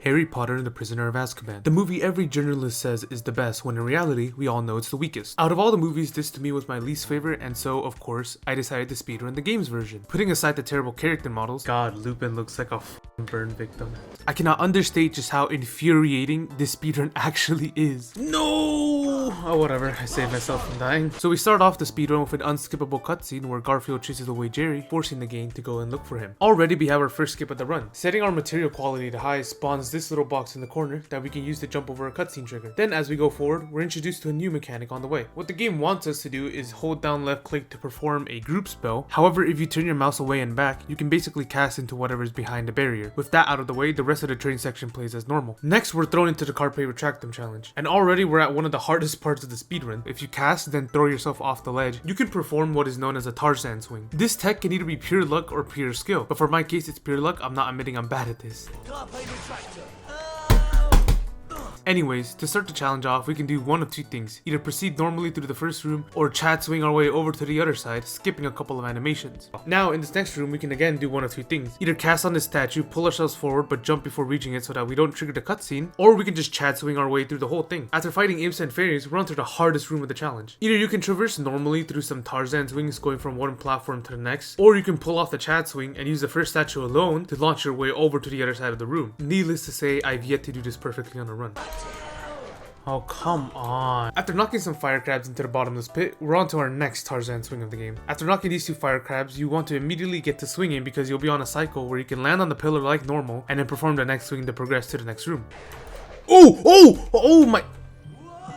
Harry Potter and the Prisoner of Azkaban. The movie every journalist says is the best, when in reality, we all know it's the weakest. Out of all the movies, this to me was my least favorite, and so, of course, I decided to speedrun the games version. Putting aside the terrible character models, God, Lupin looks like a burn victim. I cannot understate just how infuriating this speedrun actually is. No! Oh, whatever, I saved myself from dying. So we start off the speedrun with an unskippable cutscene where Garfield chases away Jerry, forcing the game to go and look for him. Already we have our first skip of the run. Setting our material quality to high spawns this little box in the corner that we can use to jump over a cutscene trigger. Then as we go forward, we're introduced to a new mechanic on the way. What the game wants us to do is hold down left click to perform a group spell. However, if you turn your mouse away and back, you can basically cast into whatever is behind the barrier. With that out of the way, the rest of the train section plays as normal. Next, we're thrown into the Carplay Retractum challenge. And already we're at one of the hardest parts of the speedrun. If you cast, then throw yourself off the ledge, you can perform what is known as a Tarzan swing. This tech can either be pure luck or pure skill, but for my case it's pure luck. I'm not admitting I'm bad at this. Anyways, to start the challenge off, we can do one of two things. Either proceed normally through the first room, or chat swing our way over to the other side, skipping a couple of animations. Now, in this next room, we can again do one of two things. Either cast on this statue, pull ourselves forward, but jump before reaching it so that we don't trigger the cutscene, or we can just chat swing our way through the whole thing. After fighting imps and fairies, we're onto the hardest room of the challenge. Either you can traverse normally through some Tarzan swings going from one platform to the next, or you can pull off the chat swing and use the first statue alone to launch your way over to the other side of the room. Needless to say, I've yet to do this perfectly on a run. Oh, come on. After knocking some fire crabs into the bottomless pit, we're on to our next Tarzan swing of the game. After knocking these two fire crabs, you want to immediately get to swinging because you'll be on a cycle where you can land on the pillar like normal and then perform the next swing to progress to the next room. Oh my.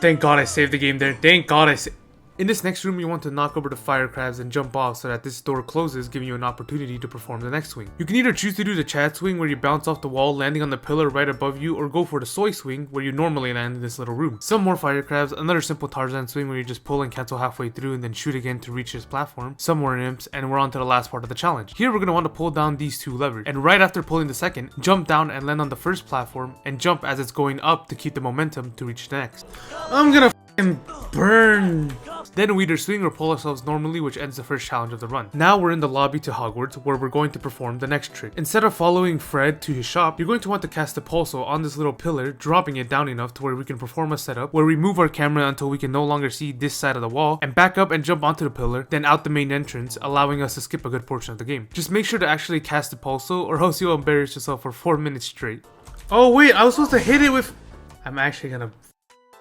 Thank God I saved the game there. Thank God I saved. In this next room, you want to knock over the fire crabs and jump off so that this door closes, giving you an opportunity to perform the next swing. You can either choose to do the chat swing where you bounce off the wall landing on the pillar right above you, or go for the soy swing where you normally land in this little room. Some more fire crabs, another simple Tarzan swing where you just pull and cancel halfway through and then shoot again to reach this platform. Some more imps, and we're on to the last part of the challenge. Here we're going to want to pull down these two levers, and right after pulling the second, jump down and land on the first platform and jump as it's going up to keep the momentum to reach the next. I'm gonna burn. Then we either swing or pull ourselves normally, which ends the first challenge of the run. Now we're in the lobby to Hogwarts, where we're going to perform the next trick. Instead of following Fred to his shop, you're going to want to cast a pulsar on this little pillar, dropping it down enough to where we can perform a setup where we move our camera until we can no longer see this side of the wall, and back up and jump onto the pillar, then out the main entrance, allowing us to skip a good portion of the game. Just make sure to actually cast the pulsar, or else you'll embarrass yourself for 4 minutes straight. Oh wait, I was supposed to hit it with... I'm actually gonna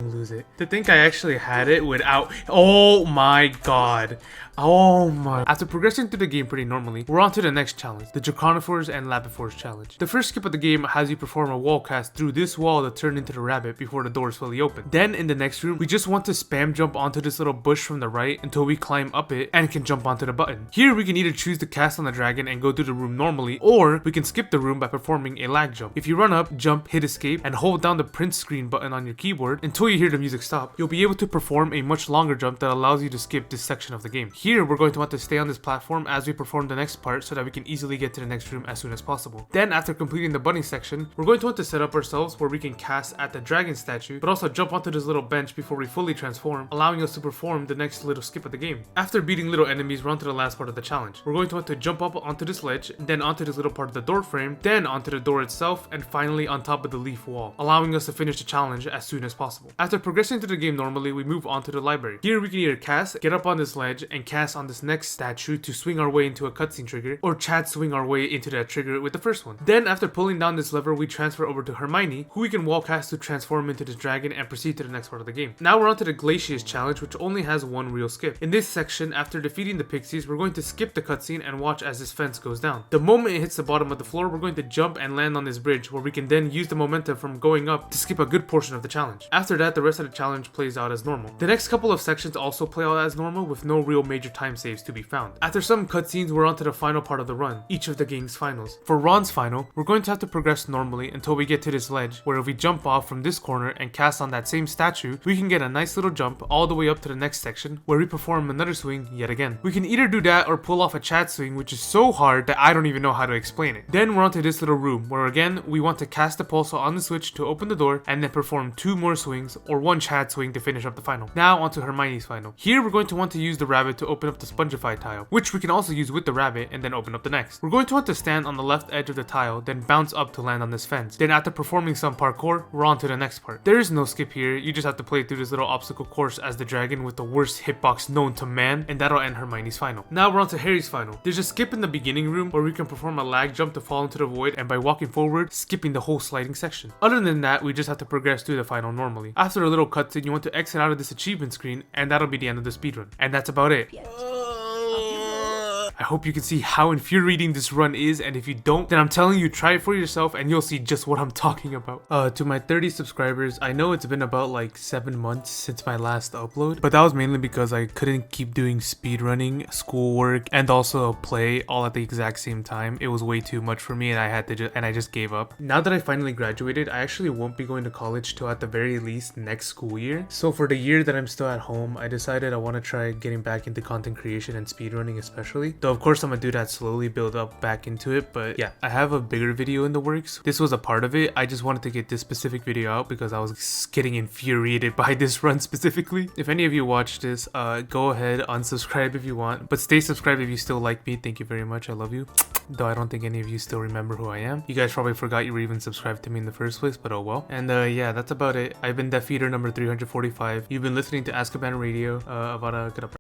lose it. To think I actually had it without... Oh my God. Oh my... After progressing through the game pretty normally, we're on to the next challenge, the Draconophores and Labifores challenge. The first skip of the game has you perform a wall cast through this wall to turn into the rabbit before the door is fully open. Then in the next room, we just want to spam jump onto this little bush from the right until we climb up it and can jump onto the button. Here we can either choose to cast on the dragon and go through the room normally, or we can skip the room by performing a lag jump. If you run up, jump, hit escape, and hold down the print screen button on your keyboard until you hear the music stop, you'll be able to perform a much longer jump that allows you to skip this section of the game. Here we're going to want to stay on this platform as we perform the next part so that we can easily get to the next room as soon as possible. Then after completing the bunny section, we're going to want to set up ourselves where we can cast at the dragon statue, but also jump onto this little bench before we fully transform, allowing us to perform the next little skip of the game. After beating little enemies, we're on to the last part of the challenge. We're going to want to jump up onto this ledge, then onto this little part of the door frame, then onto the door itself, and finally on top of the leaf wall, allowing us to finish the challenge as soon as possible. After progressing through the game normally, we move on to the library. Here we can either cast, get up on this ledge, and cast on this next statue to swing our way into a cutscene trigger, or chat swing our way into that trigger with the first one. Then after pulling down this lever, we transfer over to Hermione, who we can wall cast to transform into this dragon and proceed to the next part of the game. Now we're on to the Glaciers challenge, which only has one real skip. In this section, after defeating the pixies, we're going to skip the cutscene and watch as this fence goes down. The moment it hits the bottom of the floor, we're going to jump and land on this bridge, where we can then use the momentum from going up to skip a good portion of the challenge. After that, the rest of the challenge plays out as normal. The next couple of sections also play out as normal, with no real major time saves to be found. After some cutscenes, we're on to the final part of the run, each of the game's finals. For Ron's final, we're going to have to progress normally until we get to this ledge, where if we jump off from this corner and cast on that same statue, we can get a nice little jump all the way up to the next section, where we perform another swing yet again. We can either do that or pull off a chat swing, which is so hard that I don't even know how to explain it. Then we're on to this little room, where again, we want to cast the pulsar on the switch to open the door, and then perform 2 more swings, or 1 chat swing to finish up the final. Now onto Hermione's final. Here we're going to want to use the rabbit to open up the Spongify tile, which we can also use with the rabbit and then open up the next. We're going to want to stand on the left edge of the tile, then bounce up to land on this fence. Then after performing some parkour, we're on to the next part. There is no skip here, you just have to play through this little obstacle course as the dragon with the worst hitbox known to man, and that'll end Hermione's final. Now we're on to Harry's final. There's a skip in the beginning room where we can perform a lag jump to fall into the void, and by walking forward, skipping the whole sliding section. Other than that, we just have to progress through the final normally. After a little cutscene, you want to exit out of this achievement screen, and that'll be the end of the speedrun. And that's about it. I hope you can see how infuriating this run is, and if you don't, then I'm telling you, try it for yourself and you'll see just what I'm talking about. To my 30 subscribers, I know it's been about like 7 months since my last upload, but that was mainly because I couldn't keep doing speedrunning, schoolwork, and also play all at the exact same time. It was way too much for me and I just gave up. Now that I finally graduated, I actually won't be going to college till at the very least next school year. So for the year that I'm still at home, I decided I want to try getting back into content creation and speedrunning especially. Though of course I'm gonna do that slowly, build up back into it, but yeah, I have a bigger video in the works. This was a part of it. I just wanted to get this specific video out because I was getting infuriated by this run specifically. If any of you watch this, go ahead, unsubscribe if you want, but stay subscribed if you still like me. Thank you very much, I love you. Though I don't think any of you still remember who I am. You guys probably forgot you were even subscribed to me in the first place, but oh well. And yeah, that's about it. I've been Death Eater number 345. You've been listening to Azkaban Radio. Avada Kedavra.